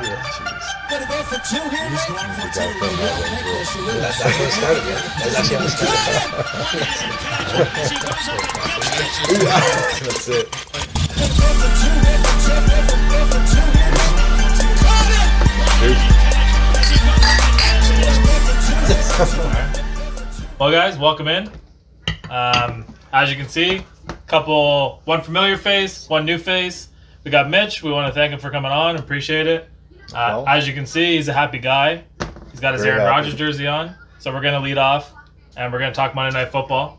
Yeah, jeez. Gonna go for two here. He's going for The two. guy from Melbourne. That's how it started, man. That's actually how it started. That's it. Well, guys, welcome in. As you can see, one familiar face, one new face. We got Mitch. We want to thank him for coming on. Appreciate it. As you can see, he's a happy guy. He's got his Very Aaron happy. Rodgers jersey on. So we're going to lead off, and we're going to talk Monday Night Football.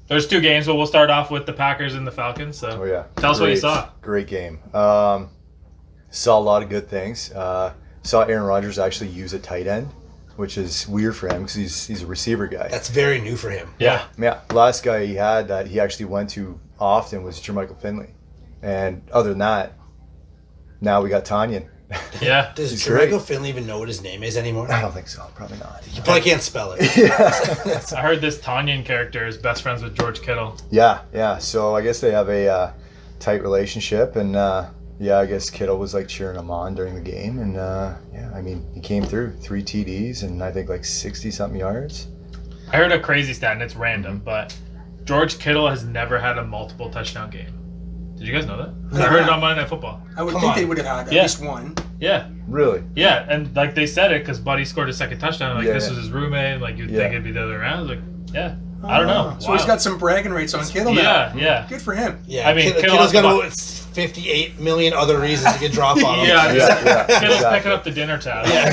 There's two games, but we'll start off with the Packers and the Falcons. So Oh yeah. tell us what you saw. Great game. Saw a lot of good things. Saw Aaron Rodgers actually use a tight end, which is weird for him because he's a receiver guy. That's very new for him. Yeah. Yeah, last guy he had that he actually went to often was Jermichael Finley, and other than that, now we got Tanyan. Yeah. Does He's Michael great. Finley even know what his name is anymore? I don't think so. Probably not. You probably can't spell it. Yeah. I heard this Tanyan character is best friends with George Kittle. Yeah. So I guess they have a tight relationship, and I guess Kittle was like cheering him on during the game, and I mean he came through 3 TDs and I think like 60-something yards. I heard a crazy stat, and it's random, but George Kittle has never had a multiple touchdown game. Did you guys know that? I heard it on Monday Night Football. I would Come think on. they would have had at Yeah. least one. Yeah. Really? Yeah, and like they said it because Buddy scored his second touchdown. Like Yeah, this yeah. was his roommate. Like you'd Yeah. think it'd be the other way around. I was like, yeah, I don't know. So he's Wow. got some bragging rights on Kittle now. Yeah. Good for him. Yeah, I mean, Kittle's got Kittle- about 58 million other reasons to get dropped on him. Yeah. Kittle's exactly. picking up the dinner tab. Yeah.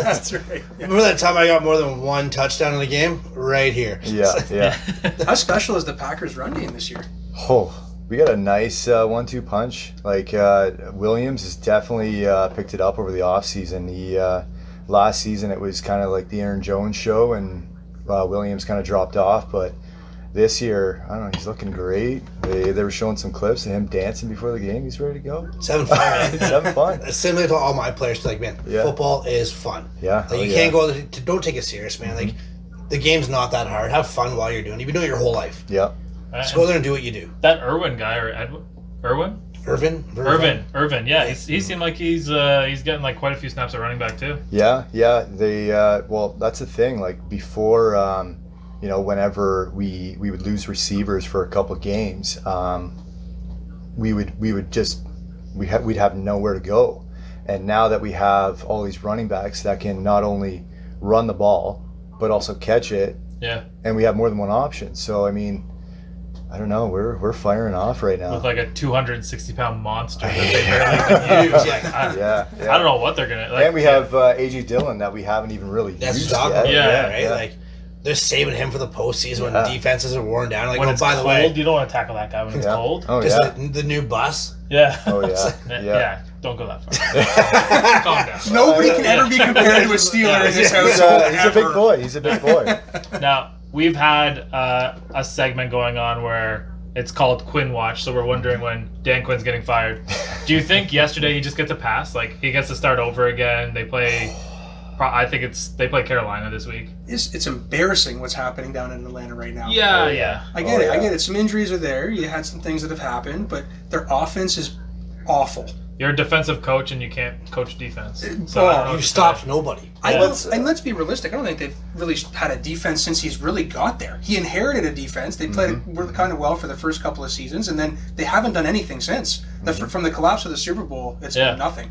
That's right. Yeah. Remember that time I got more than one touchdown in the game? Right here. Yeah. How special is the Packers' run game this year? Oh, we got a nice 1-2 punch. Like Williams has definitely picked it up over the offseason. He last season it was kind of like the Aaron Jones show, and Williams kind of dropped off. But this year, I don't know, he's looking great. They were showing some clips of him dancing before the game. He's ready to go. It's having fun, man. He's having fun. Similar to all my players, like, man, Yeah. football is fun. Yeah. Like, you can't go, don't take it serious, man. Like, the game's not that hard. Have fun while you're doing it. You've been doing it your whole life. Yeah. Just go there and do what you do. That Irwin guy or Edwin? Irwin? Irvin. Yeah, he seemed like he's getting like quite a few snaps at running back too. Yeah. They well, that's the thing. Like before, whenever we would lose receivers for a couple of games, we'd have nowhere to go. And now that we have all these running backs that can not only run the ball but also catch it, Yeah. and we have more than one option. So I mean, I don't know. We're firing off right now. With like a 260-pound monster that they barely can use. Like, Yeah. I don't know what they're gonna. Like, And we have A.J. Dillon that we haven't even really That's used what I'm yet. talking about, Yeah, right? yeah. Like, they're saving him for the postseason Yeah. when defenses are worn down. Like, when oh, it's by the cold, way, you don't want to tackle that guy when it's Yeah. cold. Oh just yeah. the new bus. Yeah. Oh yeah. Yeah. Don't go that far. Calm down. Nobody can ever be compared to a Steeler in this He's household. a big ever. boy. He's a big boy. Now, we've had a segment going on where it's called Quinn Watch, so we're wondering when Dan Quinn's getting fired. Do you think yesterday he just gets a pass? Like, he gets to start over again? They play... they play Carolina this week. It's embarrassing what's happening down in Atlanta right now. Yeah. I get Oh, it. I yeah. get it. Some injuries are there. You had some things that have happened, but their offense is awful. You're a defensive coach and you can't coach defense. Oh, So I don't know You what to stopped say. nobody. And let's be realistic. I don't think they've really had a defense since he's really got there. He inherited a defense. They played it really kind of well for the first couple of seasons, and then they haven't done anything since. From the collapse of the Super Bowl, it's Yeah. been nothing.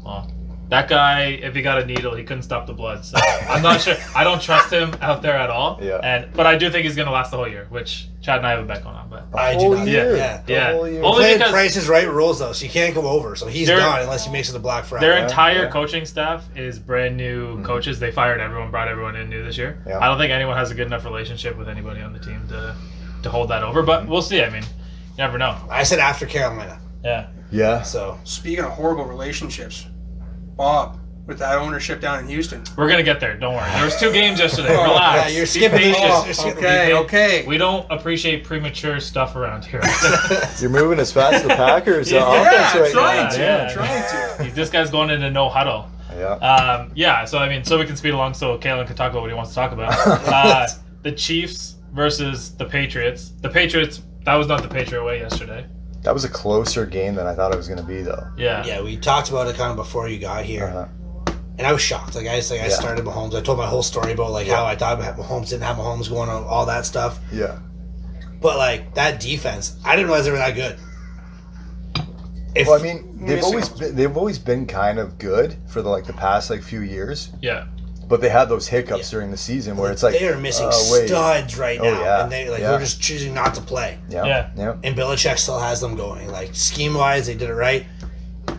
Well, that guy, if he got a needle, he couldn't stop the blood. So I'm not sure. I don't trust him out there at all. Yeah. But I do think he's going to last the whole year, which Chad and I have a bet going on. But I do Whole not. year. Yeah. The Yeah. whole year. Only Playing because- Price is Right rules, though, so you can't go over. So he's They're- gone unless he makes it to Black Friday. their entire yeah. coaching staff is brand new coaches. They fired everyone, brought everyone in new this year. Yeah. I don't think anyone has a good enough relationship with anybody on the team to hold that over. But we'll see. I mean, you never know. I said after Carolina. Yeah. Yeah. So Speaking of horrible relationships, Bob, with that ownership down in Houston. We're going to get there. Don't worry. There was 2 games yesterday. Oh, Relax. yeah, you're Be skipping patient. these. Oh, You're skipping okay. We don't appreciate premature stuff around here. You're moving as fast as the Packers Yeah. offense right trying now. to. Yeah. Trying to. This guy's going into no huddle. Yeah. So I mean, so we can speed along so Kaylin can talk about what he wants to talk about. The Chiefs versus the Patriots. The Patriots, that was not the Patriot way yesterday. That was a closer game than I thought it was going to be, though. Yeah. Yeah, we talked about it kind of before you got here. Uh-huh. And I was shocked. Like I started Mahomes. I told my whole story about how I thought Mahomes didn't have Mahomes going on, all that stuff. Yeah. But like that defense, I didn't realize they were that good. Well, I mean, they've always been kind of good for the past few years. Yeah. But they had those hiccups during the season where it's like they are missing studs right now, and they we're just choosing not to play. Yeah. And Belichick still has them going. Like scheme wise, they did it right.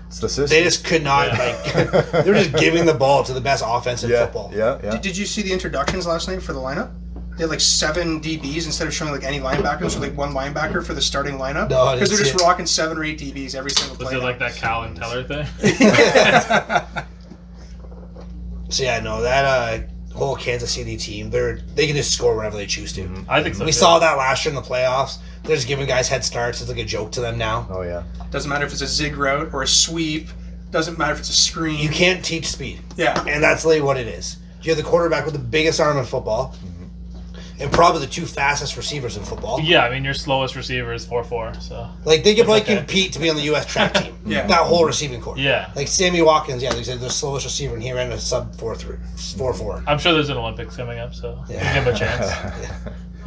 It's the system. They just could not they were just giving the ball to the best offense in football. Yeah. Did you see the introductions last night for the lineup? They had 7 DBs instead of showing any linebackers, so one linebacker for the starting lineup. No, because they're just rocking 7 or 8 DBs every single play. Was it like that Cal and Teller thing? So yeah, no, that whole Kansas City team, they can just score whenever they choose to. I think so. We saw that last year in the playoffs. They're just giving guys head starts. It's like a joke to them now. Oh yeah. Doesn't matter if it's a zig route or a sweep. Doesn't matter if it's a screen. You can't teach speed. Yeah. And that's literally what it is. You have the quarterback with the biggest arm in football, and probably the 2 fastest receivers in football. Yeah, I mean, your slowest receiver is 4.4, so... Like, they could probably compete to be on the U.S. track team. Yeah. That whole receiving corps. Yeah. Like, Sammy Watkins, they said the slowest receiver, and he ran a sub 4.4. I'm sure there's an Olympics coming up, so give him a chance.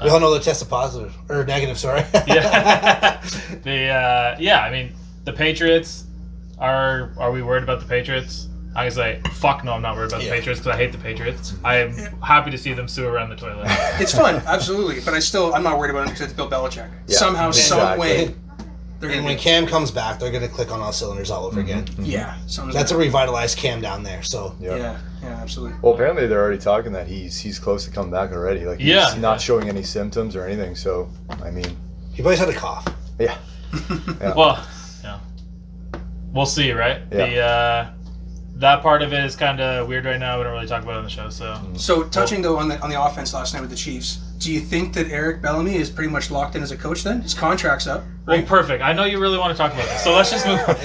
We all know they tested positive. Or negative, sorry. Yeah. I mean, the Patriots, are we worried about the Patriots? I can say, fuck no, I'm not worried about the Patriots because I hate the Patriots. I am happy to see them sue around the toilet. It's fun, absolutely, but I'm not worried about it because it's Bill Belichick. Yeah, Somehow, some way, And when Cam comes back, they're going to click on all cylinders all over again. Yeah. That's a revitalized Cam down there, so... Yeah, absolutely. Well, apparently they're already talking that he's close to coming back already. Like, he's not showing any symptoms or anything, so, I mean... He probably had a cough. Yeah. Well, we'll see, right? Yeah. That part of it is kind of weird right now. We don't really talk about it on the show, so... So, touching, though, on the offense last night with the Chiefs, do you think that Eric Bellamy is pretty much locked in as a coach then? His contract's up, right? Well, perfect. I know you really want to talk about this, so let's just move on.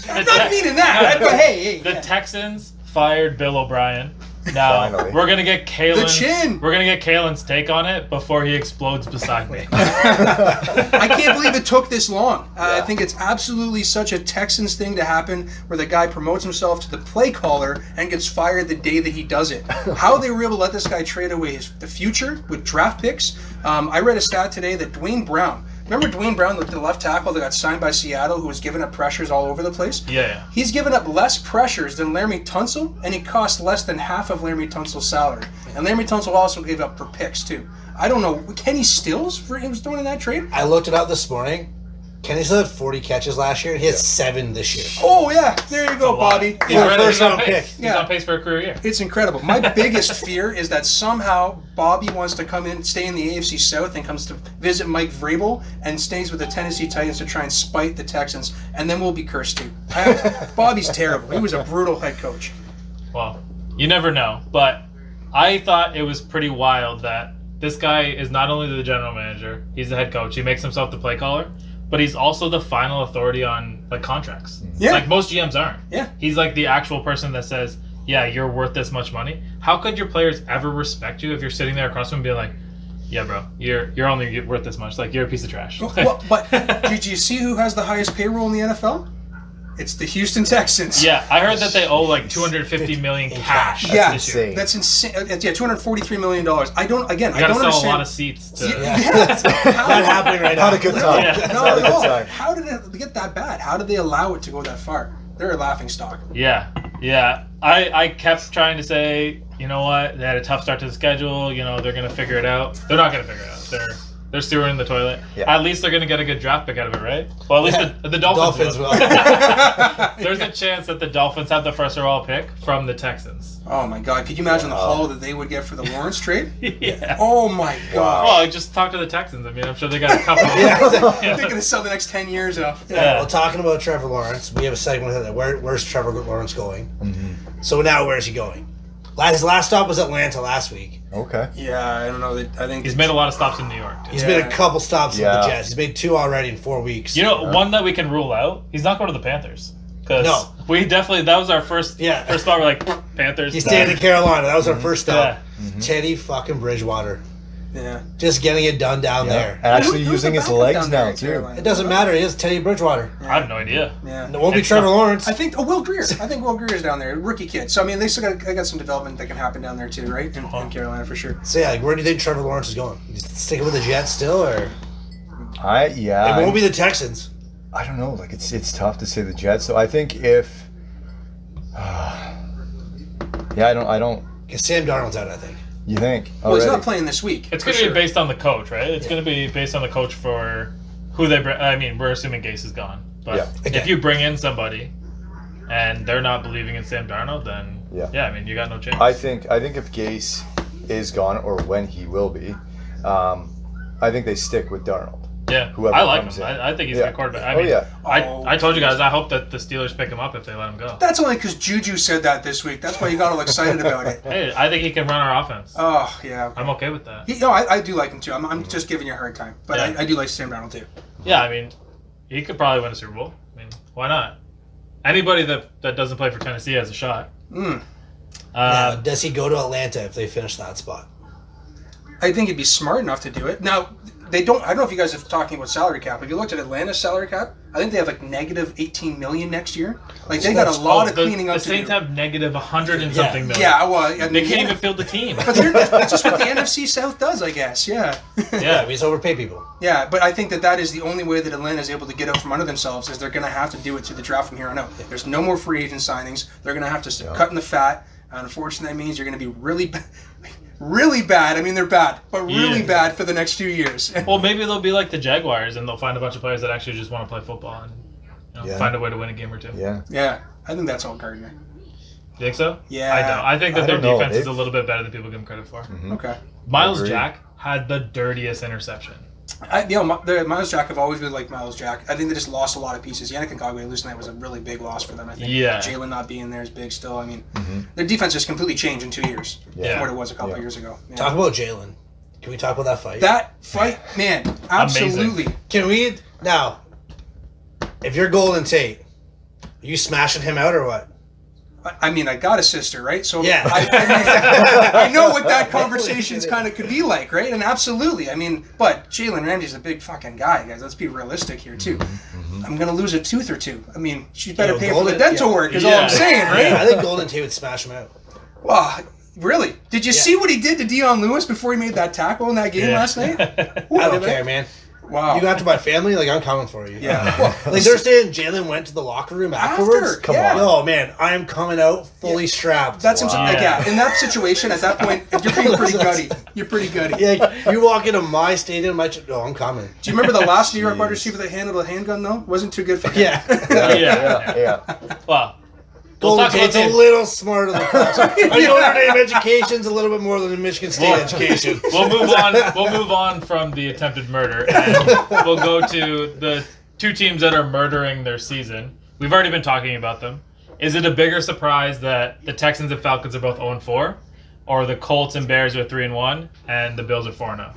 I'm not meaning that, but hey. The Texans fired Bill O'Brien. Now, Finally. we're going to get Kaylin... The chin! We're going to get Kaylin's take on it before he explodes beside me. I can't believe it took this long. I think it's absolutely such a Texans thing to happen where the guy promotes himself to the play caller and gets fired the day that he does it. How they were able to let this guy trade away the future with draft picks. I read a stat today that Dwayne Brown, remember Dwayne Brown, the left tackle that got signed by Seattle, who was giving up pressures all over the place? Yeah. He's given up less pressures than Laramie Tunsil, and he cost less than half of Laramie Tunsil's salary. And Laramie Tunsil also gave up for picks, too. I don't know. Kenny Stills was thrown in that trade? I looked it up this morning. Kenny still had 40 catches last year. He has 7 this year. Oh, yeah. There you go, Bobby. He's Yeah, ready. first He's on round pace. pick. He's on pace for a career year. It's incredible. My biggest fear is that somehow Bobby wants to come in, stay in the AFC South, and comes to visit Mike Vrabel and stays with the Tennessee Titans to try and spite the Texans, and then we'll be cursed too. Bobby's terrible. He was a brutal head coach. Well, you never know, but I thought it was pretty wild that this guy is not only the general manager, he's the head coach, he makes himself the play caller, but he's also the final authority on contracts. Yeah. Like most GMs aren't. Yeah. He's like the actual person that says, yeah, you're worth this much money. How could your players ever respect you if you're sitting there across from them and being like, yeah, bro, you're only worth this much. Like, you're a piece of trash. Well, but did you see who has the highest payroll in the NFL? It's the Houston Texans. Yeah, I heard that they owe $250 million cash. Yeah, this year. insane. That's insane. Yeah, $243 million. I don't You gotta understand. sell a lot of seats to... Not happening right now. Not a good time. Yeah. It's No, not a good no. time. How did it get that bad? How did they allow it to go that far? They're a laughing stock. Yeah. I kept trying to say, you know what, they had a tough start to the schedule, they're going to figure it out. They're not going to figure it out. They're stewing in the toilet. Yeah. At least they're going to get a good draft pick out of it, right? Well, at least the Dolphins will. There's a chance that the Dolphins have the first overall pick from the Texans. Oh my God! Could you imagine the haul that they would get for the Lawrence trade? Yeah. Oh my God! Well, just talk to the Texans. I mean, I'm sure they got a couple. They're going to sell the next 10 years off. Yeah. Well, talking about Trevor Lawrence, we have a segment that where's Trevor Lawrence going? Mm-hmm. So now where's he going? His last stop was Atlanta last week. Okay. Yeah, I don't know. I think He's made a lot of stops in New York, too. He's made a couple stops with Yeah. the Jets. He's made 2 already in 4 weeks. One that we can rule out, he's not going to the Panthers. No. We definitely, that was our first spot. We're like, Panthers. He stayed in Carolina. That was our first stop. Yeah. Teddy fucking Bridgewater. Yeah. Just getting it done down there. And actually Who's using the his backup legs down there now in too. Carolina? It doesn't matter. He is Teddy Bridgewater. I have no idea. Yeah. It won't be It's Trevor not- Lawrence. I think Will Greer. I think Will Greer's down there, rookie kid. So I mean, they got some development that can happen down there too, right? In Carolina for sure. So yeah, like, where do you think Trevor Lawrence is going? You sticking with the Jets still, or it I won't be the Texans? I don't know. Like it's tough to say the Jets. So I think if I don't. Because Sam Darnold's out, I think. You think? Well, he's Already? not playing this week. It's for going to sure. be based on the coach, right? It's going to be based on the coach for who they bring. I mean, we're assuming Gase is gone. But Yeah. if you bring in somebody and they're not believing in Sam Darnold, then I mean, you got no chance. I think if Gase is gone, or when he will be, I think they stick with Darnold. Yeah, Whoever I like comes him. in. I think he's a good quarterback. I Oh, mean, yeah. I told you guys, I hope that the Steelers pick him up if they let him go. That's only because Juju said that this week. That's why you got all excited about it. Hey, I think he can run our offense. Oh yeah. Okay. I'm okay with that. I do like him too. I'm just giving you a hard time, but Yeah. I do like Sam Darnold too. Yeah, I mean, he could probably win a Super Bowl. I mean, why not? Anybody that doesn't play for Tennessee has a shot. Now, does he go to Atlanta if they finish that spot? I think he'd be smart enough to do it. Now, they don't. I don't know if you guys are talking about salary cap. Have you looked at Atlanta's salary cap? I think they have like negative 18 million next year. Like they got a lot of cleaning up the to Saints do. have negative 100 and something million. Yeah, well, I They mean, can't even field the team. But that's just what the NFC South does, I guess. Yeah. Yeah, We just overpay people. Yeah, but I think that is the only way that Atlanta is able to get out from under themselves is they're going to have to do it through the draft from here on out. There's no more free agent signings. They're going to have to cut in the fat. Unfortunately, that means you're going to be really bad. I mean, they're bad, but really bad for the next few years. Well, maybe they'll be like the Jaguars and they'll find a bunch of players that actually just want to play football and find a way to win a game or two. Yeah. Yeah, I think that's all Gardner. You think so? Yeah. I don't. I think that I their don't know. defense is a little bit better than people give them credit for. Okay. Miles Agreed. Jack had the dirtiest interception. The Miles Jack, I've always really liked Miles Jack. I think they just lost a lot of pieces. Yannick Ngakoue losing that was a really big loss for them, I think. Yeah. Jalen not being there is big still. I mean, their defense has completely changed in 2 years Yeah. from what it was a couple of years ago. Yeah. Talk about Jalen. Can we talk about that fight? That fight, man, absolutely. Can we now? If you're Golden Tate, are you smashing him out or what? I mean, I got a sister, right? So Yeah. I know what that conversation's kind of could be like, right? And absolutely, I mean, but Jalen Ramsey's a big fucking guy, guys. Let's be realistic here too. I'm gonna lose a tooth or two. I mean, she better pay for the dental work. Is all I'm saying, right? I think Golden Tate would smash him out. Wow, really? Did you see what he did to Deion Lewis before he made that tackle in that game last night? I don't care, man. Wow. You got to my family, like I'm coming for you. Yeah. Like they're saying Jalen went to the locker room afterwards. Come on. Oh man, I am coming out fully strapped. That's Wow. like, in that situation, at that point, you're being pretty gutty. You're pretty gutty. Yeah, you walk into my stadium, I'm coming. Do you remember the last New York wide receiver that handled a handgun though? Wasn't too good for him. Yeah. Yeah. Well, we'll Golden talk about Tate's a him. little smarter than us. Our Notre Dame education's a little bit more than the Michigan State education. We'll move on. We'll move on from the attempted murder, and we'll go to the two teams that are murdering their season. We've already been talking about them. Is it a bigger surprise that the Texans and Falcons are both 0-4, or the Colts and Bears are 3-1, and the Bills are 4-0?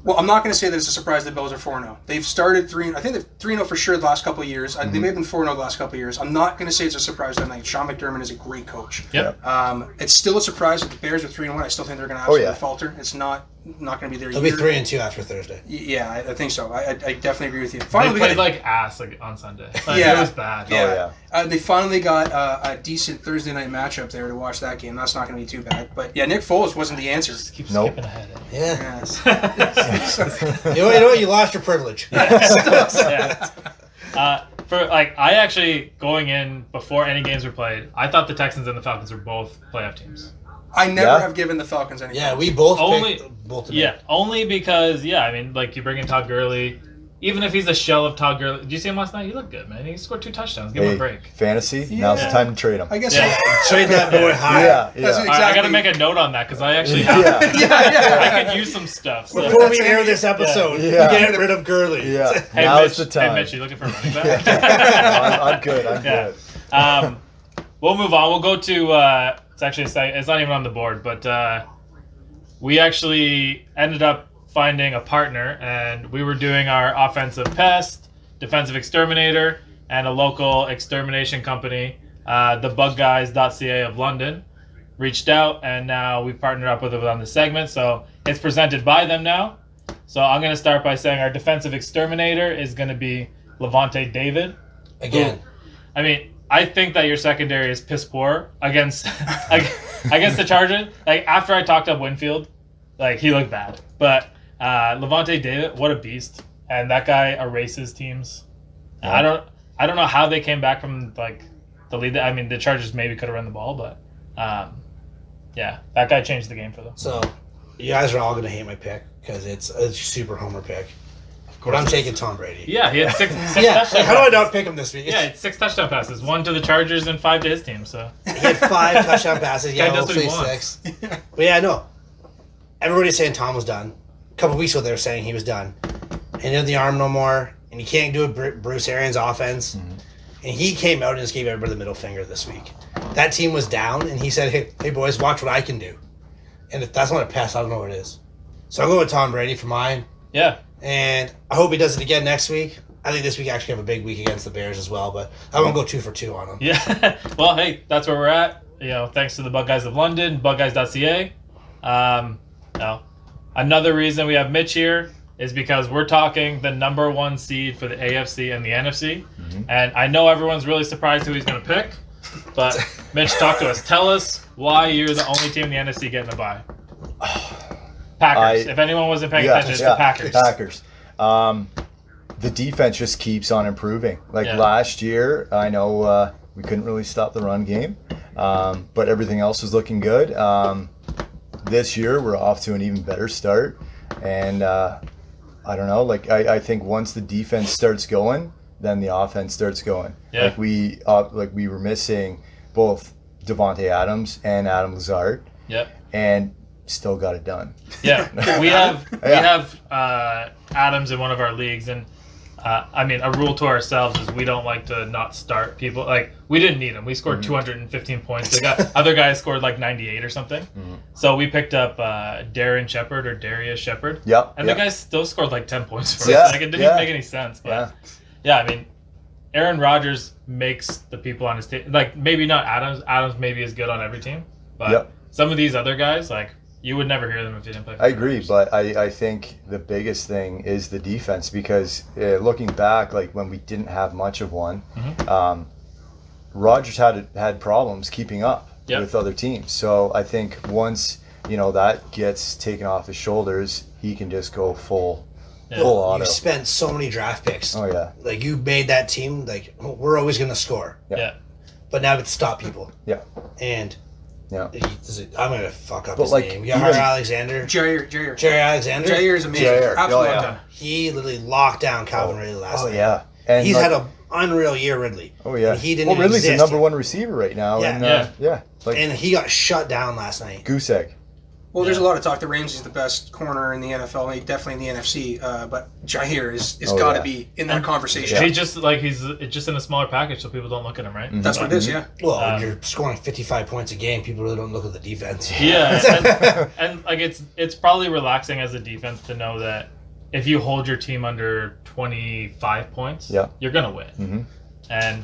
Well, I'm not going to say that it's a surprise the Bills are 4-0. They've started 3. I think they're 3-0 for sure the last couple of years. They may have been 4-0 the last couple of years. I'm not going to say it's a surprise to them. Like, Sean McDermott is a great coach. Yep. It's still a surprise that the Bears are 3-1. I still think they're going to absolutely falter. It's not going to be their They'll year. be 3-2 after Thursday. Yeah, I think so. I definitely agree with you. They Finally, played like ass on Sunday. Like, Yeah. It was bad. Yeah. They finally got a decent Thursday night matchup there to watch that game. That's not going to be too bad. But yeah, Nick Foles wasn't the answer. Just keep Nope. skipping ahead. Yeah. Yes. You know what? You lost your privilege. Yeah. I actually, going in before any games were played, I thought the Texans and the Falcons were both playoff teams. I never have given the Falcons any. Yeah, we both Only- picked both of them. Yeah, only because, I mean, like, you bring in Todd Gurley, even if he's a shell of Todd Gurley. Did you see him last night? He looked good, man. He scored 2 touchdowns. Give him a break. Fantasy. Now's the time to trade him. I guess Yeah. Trade that boy high. Yeah. That's I got to make a note on that because I actually have. I could use some stuff. So. Before we air this episode, Yeah. get rid of Gurley. Yeah. Hey, Now's Mitch, the time. Hey, Mitch, you looking for a running back? I'm good. I'm Yeah. good. We'll move on. We'll go to it's actually it's not even on the board, but we actually ended up finding a partner, and we were doing our offensive pest, defensive exterminator, and a local extermination company, the bugguys.ca of London, reached out, and now we've partnered up with them on this segment. So it's presented by them now. So I'm going to start by saying our defensive exterminator is going to be Levante David. Again. I mean, I think that your secondary is piss poor against against the Chargers. Like, after I talked up Winfield, like, he looked bad. But Levante David, what a beast. And that guy erases teams. Yeah. I don't know how they came back from, like, the lead. I mean, the Chargers maybe could have run the ball, but yeah, that guy changed the game for them. So, you guys are all going to hate my pick because it's a super homer pick. But I'm taking Tom Brady. Yeah, he had six Yeah, touchdown how do I passes. not pick him this week? Yeah, it's 6 touchdown passes. 1 to the Chargers and 5 to his team. So He had 5 touchdown passes. Yeah, Guy does what he hopefully wants. 6. But yeah, no. Everybody's saying Tom was done. A couple weeks ago, they were saying he was done. And he didn't have the arm no more. And he can't do a Bruce Arians offense. Mm-hmm. And he came out and just gave everybody the middle finger this week. That team was down, and he said, hey boys, watch what I can do. And if that's not a pass, I don't know what it is. So I'll go with Tom Brady for mine. yeah, And I hope he does it again next week. I think this week actually have a big week against the Bears as well, but I won't go 2 for 2 on him. yeah. Well, hey, that's where we're at. You know, thanks to the Bug Guys of London, bugguys.ca. No. Another reason we have Mitch here is because we're talking the number 1 seed for the AFC and the NFC. Mm-hmm. And I know everyone's really surprised who he's going to pick, but Mitch, talk to us. Tell us why you're the only team in the NFC getting a bye. Packers. If anyone wasn't paying attention, it's the Packers. Packers. The defense just keeps on improving. Like last year, I know we couldn't really stop the run game, but everything else was looking good. This year, we're off to an even better start, and I don't know. Like I think once the defense starts going, then the offense starts going. Yeah. Like we were missing both Devontae Adams and Adam Lazard, Yep. and still got it done. Yeah, we have Adams in one of our leagues, and I mean, a rule to ourselves is we don't like to not start people. Like, we didn't need him. We scored 215 points. Other guys scored like 98 or something. Mm-hmm. So we picked up Darius Shepard. Yep. And the guy still scored like 10 points for us. Yeah, Like, it didn't even make any sense. But Yeah. yeah, I mean, Aaron Rodgers makes the people on his team, like, maybe not Adams. Adams maybe is good on every team, but some of these other guys, like, you would never hear them if you didn't play for I the agree, Packers. but I think the biggest thing is the defense because looking back, like when we didn't have much of one, Rodgers had problems keeping up with other teams. So I think once that gets taken off his shoulders, he can just go full auto. You spent so many draft picks. Oh yeah, Like, you made that team, like, we're always going to score. Yeah. But now it's stop people. yeah, And yeah. I'm going to fuck up But, his like, name. You got even- Alexander. Jair. Jerry Alexander. Jair is amazing. Jair. Absolutely Oh, yeah. done. He literally locked down Calvin Ridley last Oh night. yeah, and He's like, had an unreal year, Ridley. Oh yeah, And he didn't well, even Ridley's the exist. number 1 receiver right now. Yeah. And, like And he got shut down last night. goose egg. Well, there's a lot of talk that Ramsey's the best corner in the NFL, maybe definitely in the NFC. But Jair is got to be in that conversation. He's just in a smaller package, so people don't look at him, right? That's what it is, yeah. Well, when you're scoring 55 points a game, people really don't look at the defense. Yeah, and like it's probably relaxing as a defense to know that if you hold your team under 25 points, you're gonna win, Mm-hmm. and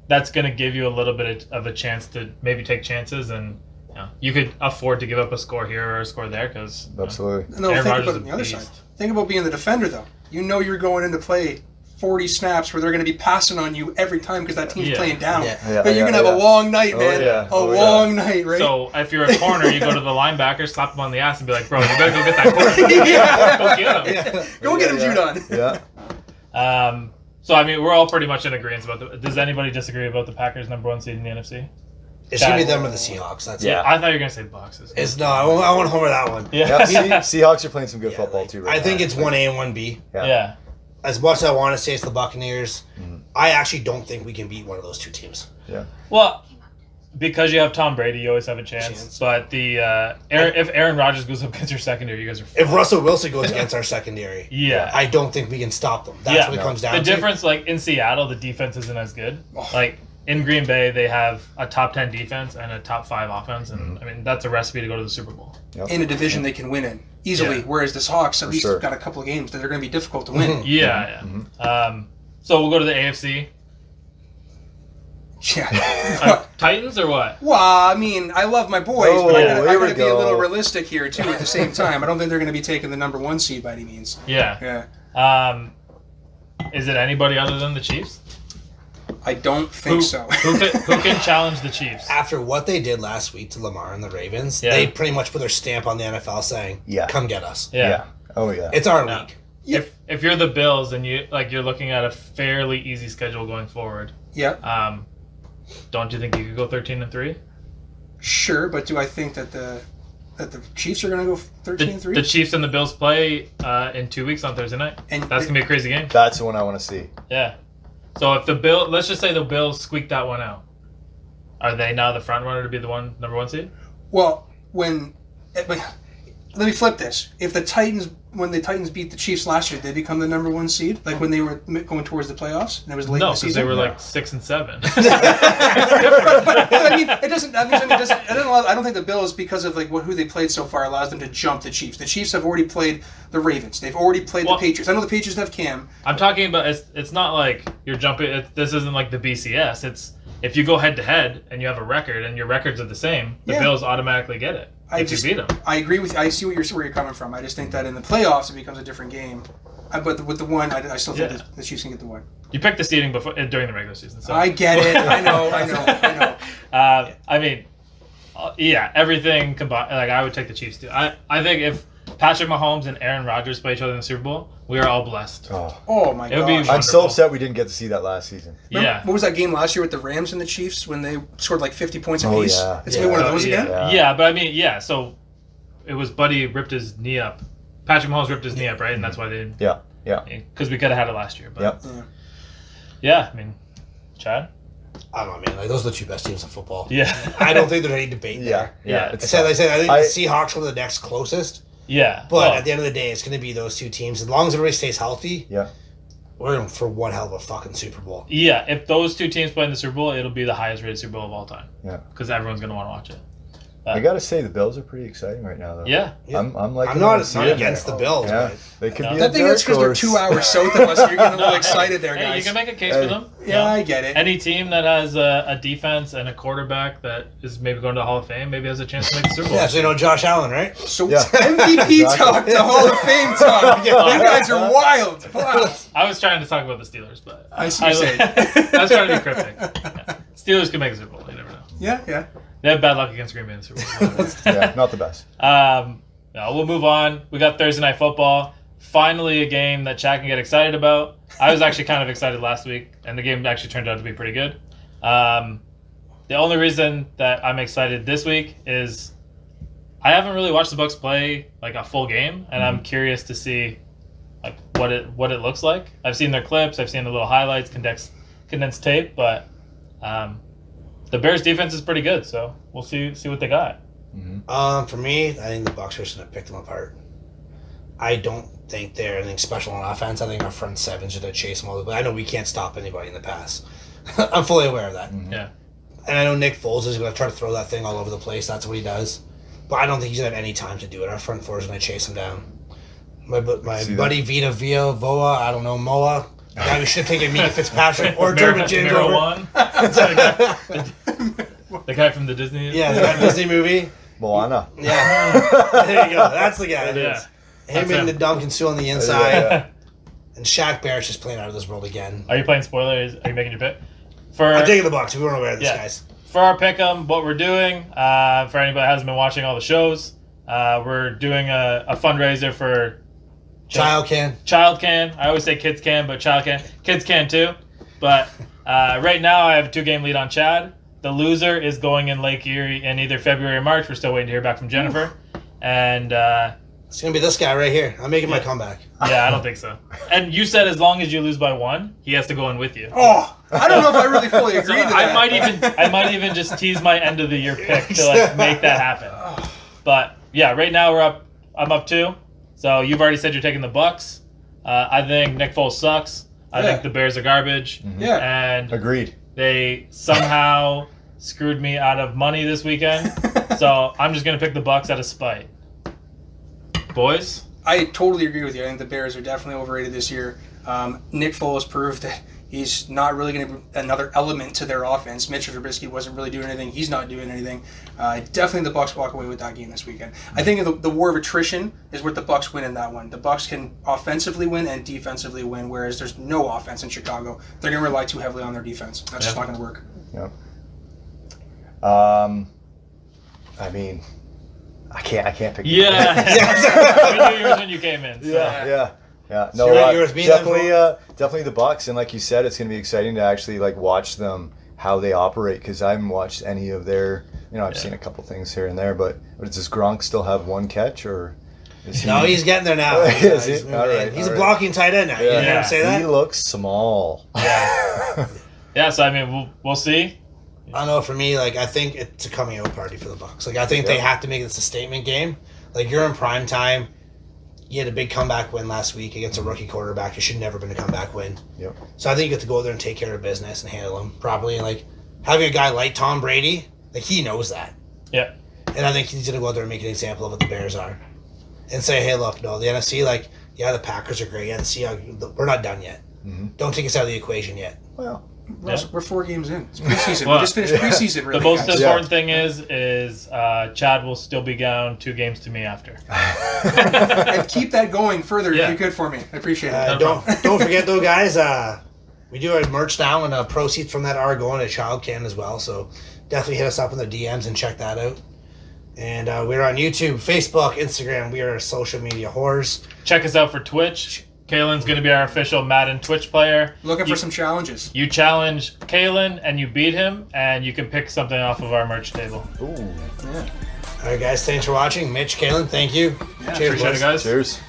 that's gonna give you a little bit of a chance to maybe take chances, and you could afford to give up a score here or a score there because Absolutely. No, Aaron think Rodgers about it is on the other a side. beast. Think about being the defender, though. You know you're going into play 40 snaps where they're going to be passing on you every time because that team's playing down. Yeah. But you're going to have a long night, man. yeah. A long night, right? So if you're a corner, you go to the linebacker, slap him on the ass, and be like, "Bro, you better go get that corner. Yeah. Go get him." Go get him, Judon. Yeah. So I mean, we're all pretty much in agreement about Does anybody disagree about the Packers number 1 seed in the NFC? It's going to be them or the Seahawks. That's Yeah. it. I thought you were gonna say boxes. It's no, I want to homer that one. Yeah. Seahawks are playing some good football too. Right I think now. it's 1A and 1B. Yeah. As much as I want to say it's the Buccaneers, I actually don't think we can beat one of those two teams. Yeah. Well, because you have Tom Brady, you always have a chance. But if Aaron Rodgers goes up against your secondary, you guys are. If Russell Wilson goes against our secondary, Yeah. I don't think we can stop them. That's what it comes down The to. difference, like in Seattle, the defense isn't as good. Like in Green Bay, they have a top 10 defense and a top 5 offense, and I mean that's a recipe to go to the Super Bowl. In a division they can win in easily, Yeah. whereas the Hawks at least sure. got a couple of games that they're going to be difficult to win. Yeah. So we'll go to the AFC. Yeah. Titans or what? Well, I mean, I love my boys, but I here gotta we be a little go. realistic here too. At the same time, I don't think they're going to be taking the number 1 seed by any means. Yeah. Yeah. Is it anybody other than the Chiefs? I don't think so. Who can challenge the Chiefs? After what they did last week to Lamar and the Ravens, Yeah. they pretty much put their stamp on the NFL saying, Yeah. come get us. Yeah. Oh yeah. It's our Yeah. week. If you're the Bills and you're looking at a fairly easy schedule going forward, Yeah. don't you think you could go 13-3? Sure, but do I think that the Chiefs are going to go 13-3? The Chiefs and the Bills play in 2 weeks on Thursday night. And That's gonna be a crazy game. That's the one I want to see. Yeah. So if let's just say the Bills squeak that one out, are they now the front runner to be the number 1 seed? Well, let me flip this. If when the Titans beat the Chiefs last year, did they become the number 1 seed? Like when they were going towards the playoffs, and it was late in No, the because season. they were like 6 and 7. but I mean, it doesn't. I don't think the Bills, because of who they played so far, allows them to jump the Chiefs. The Chiefs have already played the Ravens. They've already played the Patriots. I know the Patriots have Cam. I'm talking about it's not like you're jumping. This isn't like the BCS. It's if you go head to head and you have a record and your records are the same, the Bills automatically get it. You beat them. I agree with you. I see where you're coming from. I just think that in the playoffs it becomes a different game. But with the one, I still think the Chiefs can get the one. You picked the seeding during the regular season. So I get it. I know. I mean, everything combined. Like I would take the Chiefs too. I think if Patrick Mahomes and Aaron Rodgers play each other in the Super Bowl, we are all blessed. Oh my It would be gosh. I'm so wonderful. upset we didn't get to see that last season. Remember, what was that game last year with the Rams and the Chiefs when they scored like 50 points apiece? yeah. It's gonna be one of those again. Yeah, but I mean, so it was Buddy ripped his knee up. Patrick Mahomes ripped his knee up, right? And that's why they didn't. Yeah. Because we could have had it last year. But Yep. yeah, I mean, Chad? I don't know, man. Those are the 2 best teams in football. Yeah. I don't think there's any debate there. Yeah. It's I said, tough. I think the Seahawks are the next closest. Yeah. But at the end of the day, it's going to be those 2 teams. As long as everybody stays healthy, Yeah. we're in for one hell of a fucking Super Bowl. Yeah, if those 2 teams play in the Super Bowl, it'll be the highest rated Super Bowl of all time. Yeah. Because everyone's going to want to watch it. I gotta say the Bills are pretty exciting right now, though. Yeah. I'm like. I'm not against the Bills, Yeah. but They could No. be. I think that's because they're 2 hours south of us. You're getting a little excited there, Hey, you guys. can make a case for them. Yeah, I get it. Any team that has a defense and a quarterback that is maybe going to the Hall of Fame maybe has a chance to make the Super Bowl. yeah, so you know Josh Allen, right? So Yeah. MVP Exactly. talk to Hall of Fame talk. You guys are wild. Wow. I was trying to talk about the Steelers, but I see what you're saying. I was trying to be cryptic. Yeah. Steelers can make a Super Bowl. You never know. Yeah. They have bad luck against Green Bay in the Super Bowl. Yeah, not the best. No, we'll move on. We got Thursday Night Football. Finally, a game that Chad can get excited about. I was actually kind of excited last week, and the game actually turned out to be pretty good. The only reason that I'm excited this week is I haven't really watched the Bucks play like a full game, and I'm curious to see like what it looks like. I've seen their clips, I've seen the little highlights, condensed tape, but the Bears defense is pretty good, so we'll see what they got. For me, I think the Bucs are just going to pick them apart. I don't think they're anything special on offense. I think our front seven's going to chase them all the way. I know we can't stop anybody in the pass. I'm fully aware of that. Yeah. And I know Nick Foles is going to try to throw that thing all over the place. That's what he does. But I don't think he's going to have any time to do it. Our front four is going to chase him down. My buddy Vita Voa, I don't know, Moa. The guy we should take it, me, Fitzpatrick, or Dermot James over. One. The guy from the Disney. Yeah, the Disney movie. Moana. Yeah. There you go. That's the guy. Yeah. Him That's and him. the Duncan Sue on the inside. Yeah. And Shaq Barrett's just playing out of this world again. Are you playing spoilers? Are you making your pick? I'm taking the Bucs. We weren't aware of this, guys. For our pick'em, what we're doing, for anybody that hasn't been watching all the shows, we're doing a fundraiser for Child can. Child Can. I always say Kids Can, but Child Can. Kids Can too. But right now I have a 2-game lead on Chad. The loser is going in Lake Erie in either February or March. We're still waiting to hear back from Jennifer. And It's going to be this guy right here. I'm making my comeback. yeah, I don't think so. And you said as long as you lose by 1, he has to go in with you. Oh, I don't know if I really fully agree to that. I might even just tease my end of the year pick to like make that happen. But yeah, right now I'm up 2. So you've already said you're taking the Bucks. I think Nick Foles sucks. I think the Bears are garbage. Yeah. And Agreed. they somehow screwed me out of money this weekend. So I'm just gonna pick the Bucks out of spite. Boys? I totally agree with you. I think the Bears are definitely overrated this year. Nick Foles proved that He's not really going to be another element to their offense. Mitch Trubisky wasn't really doing anything. He's not doing anything. Definitely the Bucs walk away with that game this weekend. I think the war of attrition is what the Bucs win in that one. The Bucs can offensively win and defensively win, whereas there's no offense in Chicago. They're going to rely too heavily on their defense. That's just not going to work. Yep. I mean, I can't pick. Yeah. We knew yours when you came in. So. Yeah. No, definitely the Bucs, and like you said, it's going to be exciting to actually like watch them how they operate because I haven't watched any of their. I've seen a couple things here and there, but does Gronk still have one catch or? Is he... No, he's getting there now. He's a blocking tight end now. Yeah. You hear him say that? He looks small. Yeah. Yeah. So I mean, we'll see. I don't know. For me, like I think it's a coming out party for the Bucs. Like I think they have to make this a statement game. Like you're in prime time. You had a big comeback win last week against a rookie quarterback. It should never been a comeback win. Yep. So I think you get to go there and take care of business and handle them properly. And like having a guy like Tom Brady, like he knows that. Yeah. And I think he's gonna go out there and make an example of what the Bears are, and say, hey, look, no, the NFC, like, yeah, the Packers are great. Yeah, we're not done yet. Mm-hmm. Don't take us out of the equation yet. Well. We're 4 games in. It's preseason. We just finished preseason. Really, the most important thing is Chad will still be down 2 games to me after. And keep that going further if you could for me. I appreciate it. Don't forget though, guys. We do our merch now, and proceeds from that are going to Child Can as well. So definitely hit us up in the DMs and check that out. And we're on YouTube, Facebook, Instagram. We are social media whores. Check us out for Twitch. Kaylin's going to be our official Madden Twitch player. Looking for some challenges. You challenge Kaylin and you beat him, and you can pick something off of our merch table. Ooh. Yeah. All right, guys. Thanks for watching. Mitch, Kaylin, thank you. Yeah, cheers, guys. Cheers.